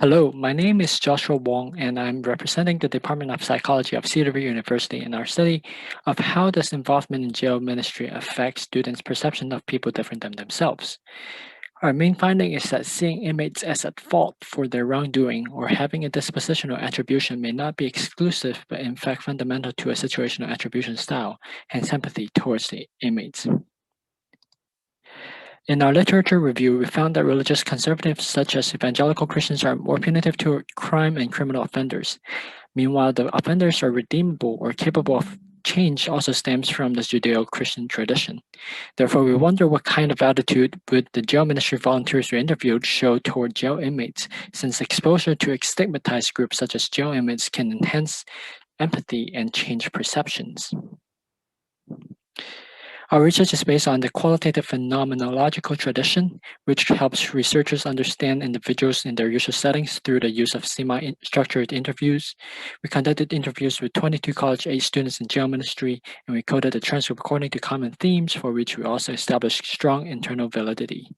Hello, my name is Joshua Wong, and I'm representing the Department of Psychology of Cedarville University in our study of how does involvement in jail ministry affect students' perception of people different than themselves. Our main finding is that seeing inmates as at fault for their wrongdoing or having a dispositional attribution may not be exclusive, but in fact fundamental to a situational attribution style and sympathy towards the inmates. In our literature review, we found that religious conservatives such as evangelical Christians are more punitive to crime and criminal offenders. Meanwhile, the offenders are redeemable or capable of change also stems from the Judeo-Christian tradition. Therefore, we wonder what kind of attitude would the jail ministry volunteers we interviewed show toward jail inmates, since exposure to stigmatized groups such as jail inmates can enhance empathy and change perceptions. Our research is based on the qualitative phenomenological tradition, which helps researchers understand individuals in their usual settings through the use of semi-structured interviews. We conducted interviews with 22 college-age students in jail ministry, and we coded the transcript according to common themes, for which we also established strong internal validity.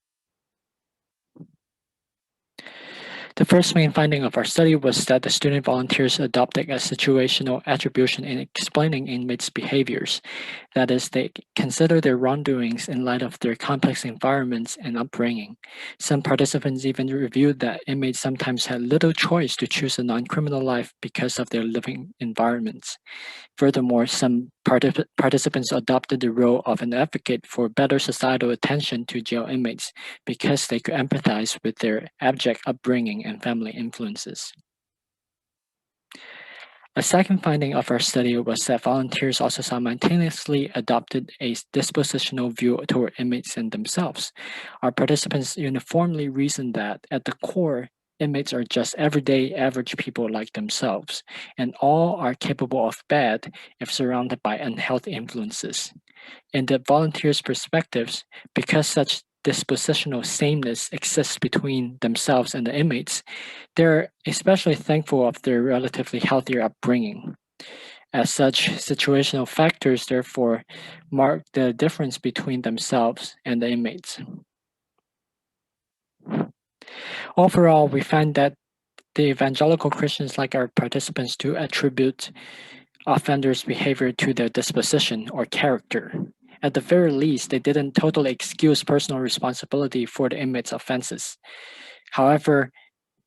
The first main finding of our study was that the student volunteers adopted a situational attribution in explaining inmates' behaviors. That is, they consider their wrongdoings in light of their complex environments and upbringing. Some participants even reviewed that inmates sometimes had little choice to choose a non-criminal life because of their living environments. Furthermore, some participants adopted the role of an advocate for better societal attention to jail inmates because they could empathize with their abject upbringing and family influences. A second finding of our study was that volunteers also simultaneously adopted a dispositional view toward inmates and themselves. Our participants uniformly reasoned that, at the core, inmates are just everyday average people like themselves, and all are capable of bad if surrounded by unhealthy influences. In the volunteers' perspectives, because such dispositional sameness exists between themselves and the inmates, they're especially thankful of their relatively healthier upbringing. As such, situational factors therefore mark the difference between themselves and the inmates. Overall, we find that the evangelical Christians, like our participants, do attribute offenders' behavior to their disposition or character. At the very least, they didn't totally excuse personal responsibility for the inmate's offenses. However,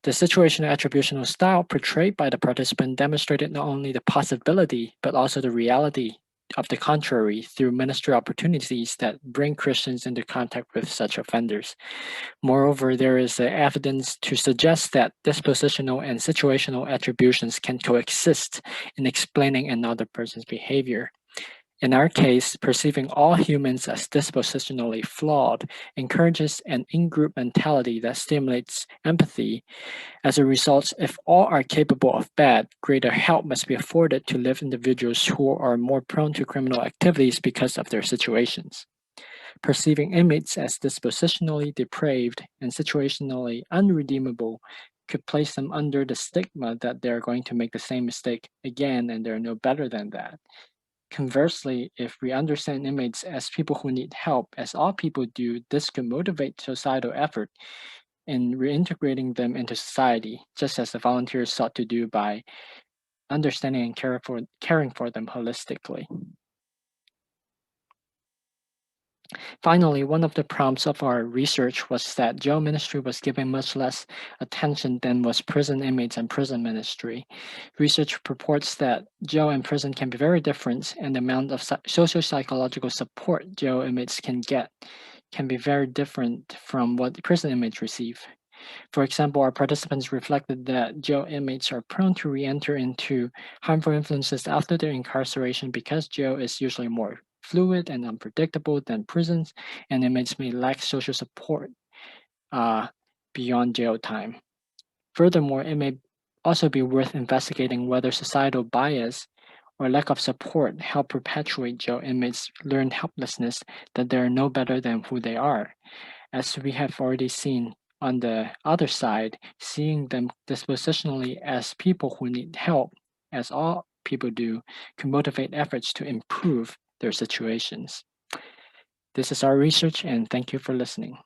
the situational attributional style portrayed by the participant demonstrated not only the possibility, but also the reality of the contrary through ministry opportunities that bring Christians into contact with such offenders. Moreover, there is evidence to suggest that dispositional and situational attributions can coexist in explaining another person's behavior. In our case, perceiving all humans as dispositionally flawed encourages an in-group mentality that stimulates empathy. As a result, if all are capable of bad, greater help must be afforded to live individuals who are more prone to criminal activities because of their situations. Perceiving inmates as dispositionally depraved and situationally unredeemable could place them under the stigma that they're going to make the same mistake again and they're no better than that. Conversely, if we understand inmates as people who need help, as all people do, this could motivate societal effort in reintegrating them into society, just as the volunteers sought to do by understanding and caring for them holistically. Finally, one of the prompts of our research was that jail ministry was given much less attention than was prison inmates and prison ministry. Research purports that jail and prison can be very different, and the amount of social psychological support jail inmates can get can be very different from what prison inmates receive. For example, our participants reflected that jail inmates are prone to re-enter into harmful influences after their incarceration because jail is usually more fluid and unpredictable than prisons, and inmates may lack social support uh, beyond jail time. Furthermore, it may also be worth investigating whether societal bias or lack of support help perpetuate jail inmates' learned helplessness that they are no better than who they are. As we have already seen on the other side, seeing them dispositionally as people who need help, as all people do, can motivate efforts to improve their situations. This is our research, and thank you for listening.